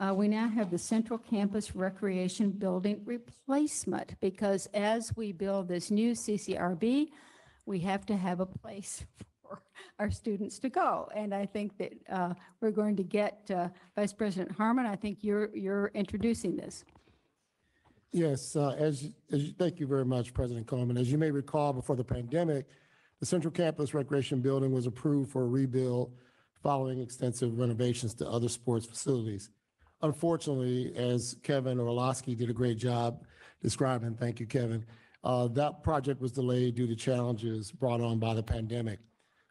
We now have the Central Campus Recreation Building replacement because as we build this new CCRB, we have to have a place for our students to go. And I think that we're going to get Vice President Harmon. I think you're introducing this. Yes, thank you very much, President Coleman. As you may recall, before the pandemic, the Central Campus Recreation Building was approved for a rebuild following extensive renovations to other sports facilities. Unfortunately, as Kevin Orlowski did a great job describing, thank you, Kevin, that project was delayed due to challenges brought on by the pandemic.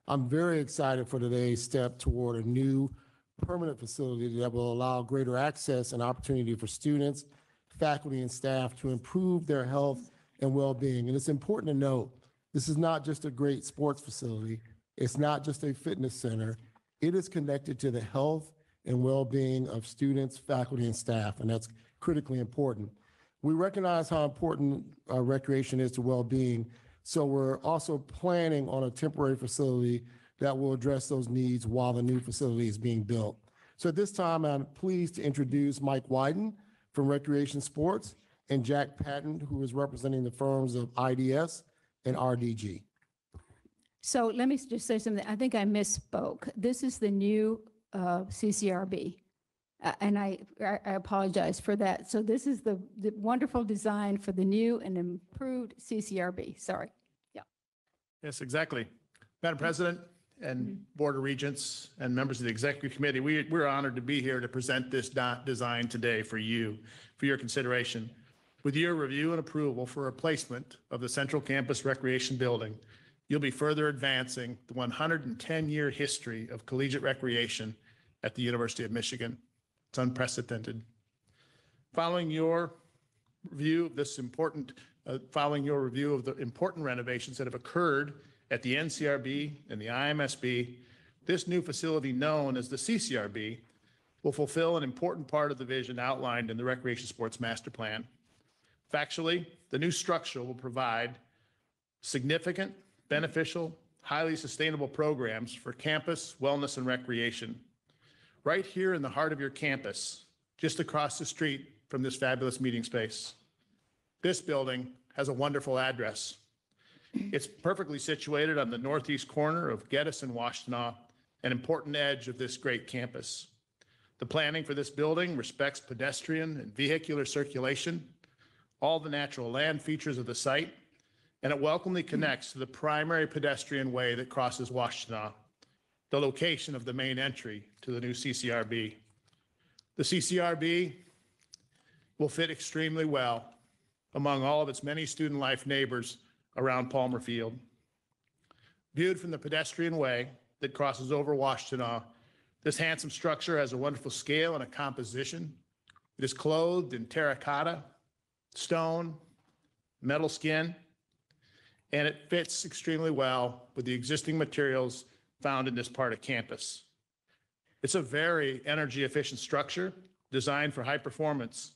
I'm very excited for today's step toward a new permanent facility that will allow greater access and opportunity for students, faculty, and staff to improve their health and well-being. And it's important to note, this is not just a great sports facility. It's not just a fitness center. It is connected to the health and well-being of students, faculty, and staff, and that's critically important. We recognize how important recreation is to well-being, so we're also planning on a temporary facility that will address those needs while the new facility is being built. So at this time, I'm pleased to introduce Mike Wyden from Recreation Sports and Jack Patton, who is representing the firms of IDS and RDG. So let me just say something. I think I misspoke. This is the new CCRB. And I apologize for that. So this is the wonderful design for the new and improved CCRB. Sorry. Yeah. Yes, exactly. Madam President and Board of Regents and members of the Executive Committee, we're honored to be here to present this design today for you, for your consideration. With your review and approval for replacement of the Central Campus Recreation Building, you'll be further advancing the 110-year history of collegiate recreation at the University of Michigan. It's unprecedented. Following your review of the important renovations that have occurred at the NCRB and the IMSB, this new facility known as the CCRB will fulfill an important part of the vision outlined in the Recreation Sports Master Plan. Factually, the new structure will provide significant, beneficial, highly sustainable programs for campus, wellness, and recreation. Right here in the heart of your campus, just across the street from this fabulous meeting space. This building has a wonderful address. It's perfectly situated on the northeast corner of Geddes and Washtenaw, an important edge of this great campus. The planning for this building respects pedestrian and vehicular circulation, all the natural land features of the site, and it welcomely connects to the primary pedestrian way that crosses Washtenaw, the location of the main entry to the new CCRB. The CCRB will fit extremely well among all of its many student life neighbors around Palmer Field. Viewed from the pedestrian way that crosses over Washtenaw, this handsome structure has a wonderful scale and a composition. It is clothed in terracotta, stone, metal skin, and it fits extremely well with the existing materials found in this part of campus. It's a very energy efficient structure designed for high performance.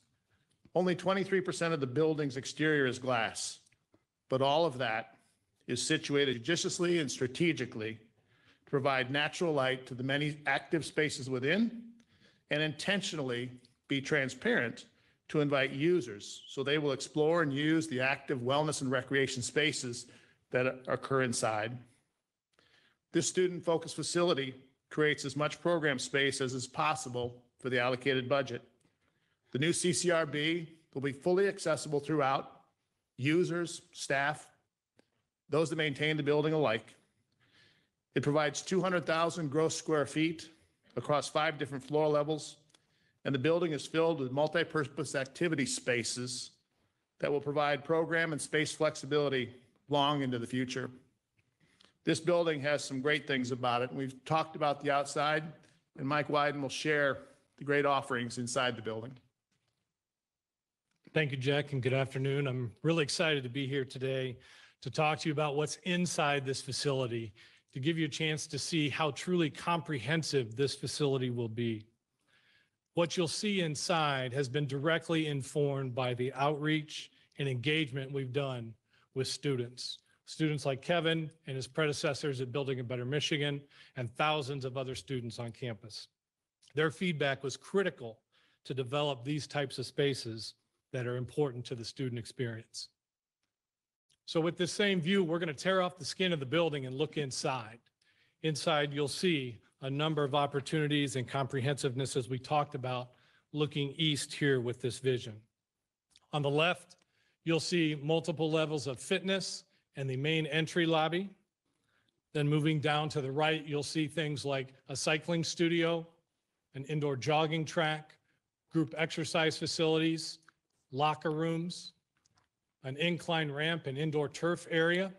Only 23% of the building's exterior is glass, but all of that is situated judiciously and strategically to provide natural light to the many active spaces within and intentionally be transparent to invite users so they will explore and use the active wellness and recreation spaces that occur inside. This student-focused facility creates as much program space as is possible for the allocated budget. The new CCRB will be fully accessible throughout, users, staff, those that maintain the building alike. It provides 200,000 gross square feet across 5 different floor levels, and the building is filled with multi-purpose activity spaces that will provide program and space flexibility long into the future. This building has some great things about it. We've talked about the outside, and Mike Wyden will share the great offerings inside the building. Thank you, Jack, and good afternoon. I'm really excited to be here today to talk to you about what's inside this facility, to give you a chance to see how truly comprehensive this facility will be. What you'll see inside has been directly informed by the outreach and engagement we've done with students. Students like Kevin and his predecessors at Building a Better Michigan and thousands of other students on campus. Their feedback was critical to develop these types of spaces that are important to the student experience. So with this same view, we're going to tear off the skin of the building and look inside. Inside, you'll see a number of opportunities and comprehensiveness, as we talked about, looking east here with this vision. On the left, you'll see multiple levels of fitness and the main entry lobby. Then moving down to the right, you'll see things like a cycling studio, an indoor jogging track, group exercise facilities, locker rooms, an incline ramp and indoor turf area.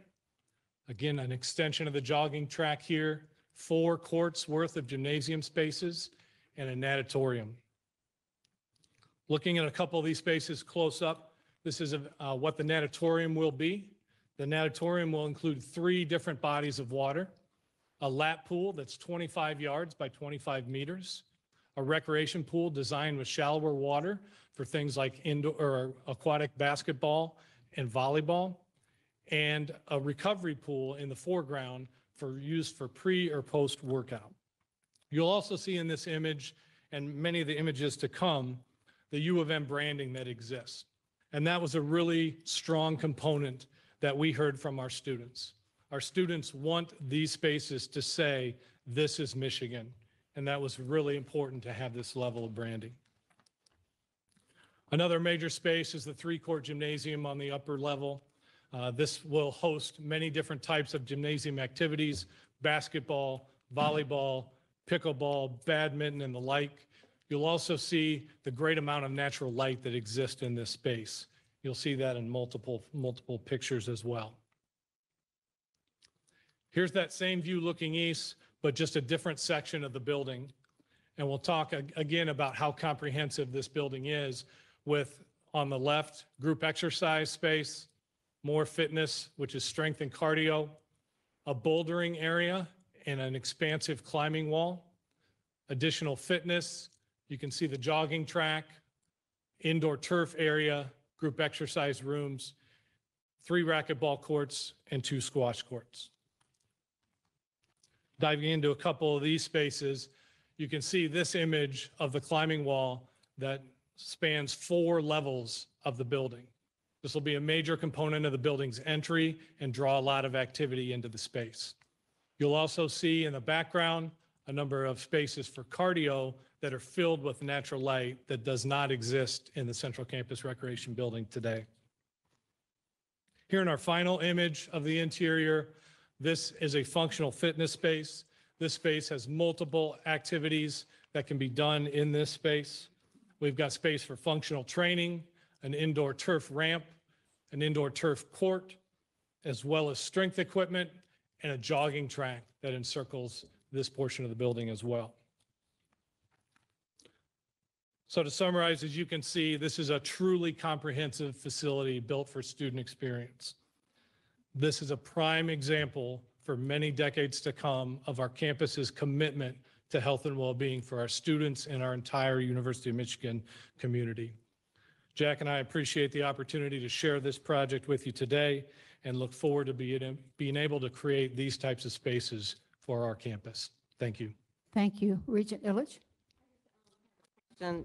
Again, an extension of the jogging track here, 4 courts worth of gymnasium spaces, and a natatorium. Looking at a couple of these spaces close up, this is what the natatorium will be. The natatorium will include 3 different bodies of water, a lap pool that's 25 yards by 25 meters, a recreation pool designed with shallower water for things like indoor or aquatic basketball and volleyball, and a recovery pool in the foreground for use for pre or post workout. You'll also see in this image and many of the images to come, the U of M branding that exists. And that was a really strong component that we heard from our students. Our students want these spaces to say, this is Michigan. And that was really important to have this level of branding. Another major space is the 3-court gymnasium on the upper level. This will host many different types of gymnasium activities, basketball, volleyball, pickleball, badminton, and the like. You'll also see the great amount of natural light that exists in this space. You'll see that in multiple pictures as well. Here's that same view looking east, but just a different section of the building. And we'll talk again about how comprehensive this building is with, on the left, group exercise space, more fitness, which is strength and cardio, a bouldering area, and an expansive climbing wall, additional fitness. You can see the jogging track, indoor turf area, group exercise rooms, 3 racquetball courts, and 2 squash courts. Diving into a couple of these spaces, you can see this image of the climbing wall that spans 4 levels of the building. This will be a major component of the building's entry and draw a lot of activity into the space. You'll also see in the background a number of spaces for cardio that are filled with natural light that does not exist in the Central Campus Recreation Building today. Here in our final image of the interior, this is a functional fitness space. This space has multiple activities that can be done in this space. We've got space for functional training, an indoor turf ramp, an indoor turf court, as well as strength equipment and a jogging track that encircles this portion of the building as well. So to summarize, as you can see, this is a truly comprehensive facility built for student experience. This is a prime example for many decades to come of our campus's commitment to health and well-being for our students and our entire University of Michigan community. Jack and I appreciate the opportunity to share this project with you today and look forward to being able to create these types of spaces for our campus. Thank you. Thank you. Regent Illich? And,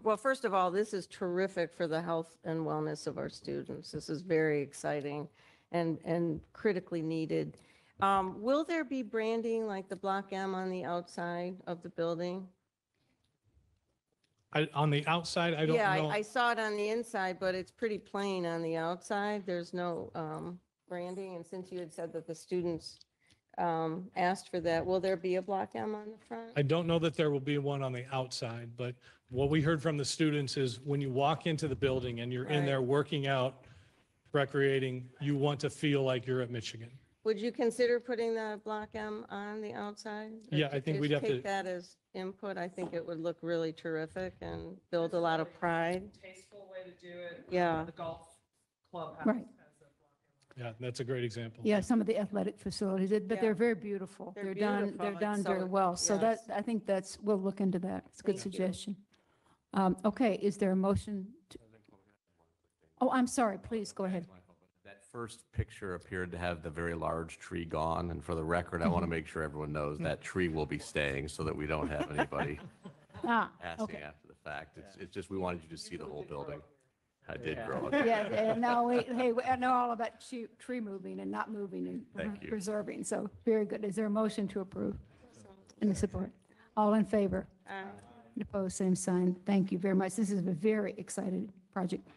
well, first of all, this is terrific for the health and wellness of our students. This is very exciting and critically needed. Will there be branding like the Block M on the outside of the building? On the outside, I don't know. Yeah, I saw it on the inside, but it's pretty plain on the outside. There's no branding. And since you had said that the students asked for that, will there be a Block M on the front? I don't know that there will be one on the outside, but what we heard from the students is when you walk into the building and you're in Right. there working out, recreating, you want to feel like you're at Michigan. Would you consider putting the Block M on the outside? Or Yeah, I think just we'd have to- take that as input. I think it would look really terrific and build a lot of pride. Tasteful way to do it. Yeah. The golf clubhouse. Right. has a block in Yeah, that's a great example. Yeah, some of the athletic facilities, but Yeah. they're very beautiful. They're They're beautiful, done so very well. So that, yes. I think we'll look into that. It's a good Thank you. suggestion. Okay, is there a motion? Oh, I'm sorry, please, go ahead. That first picture appeared to have the very large tree gone, and for the record, I want to Mm-hmm. make sure everyone knows that tree will be staying so that we don't have anybody Ah, asking okay. after the fact. It's just, we wanted you to see the whole building. I did Yeah. grow up. Yeah, and now, hey, I know all about tree moving and not moving and Thank you. preserving, so very good. Is there a motion to approve? And support? All in favor? Aye. Opposed, same sign. Thank you very much. This is a very exciting project.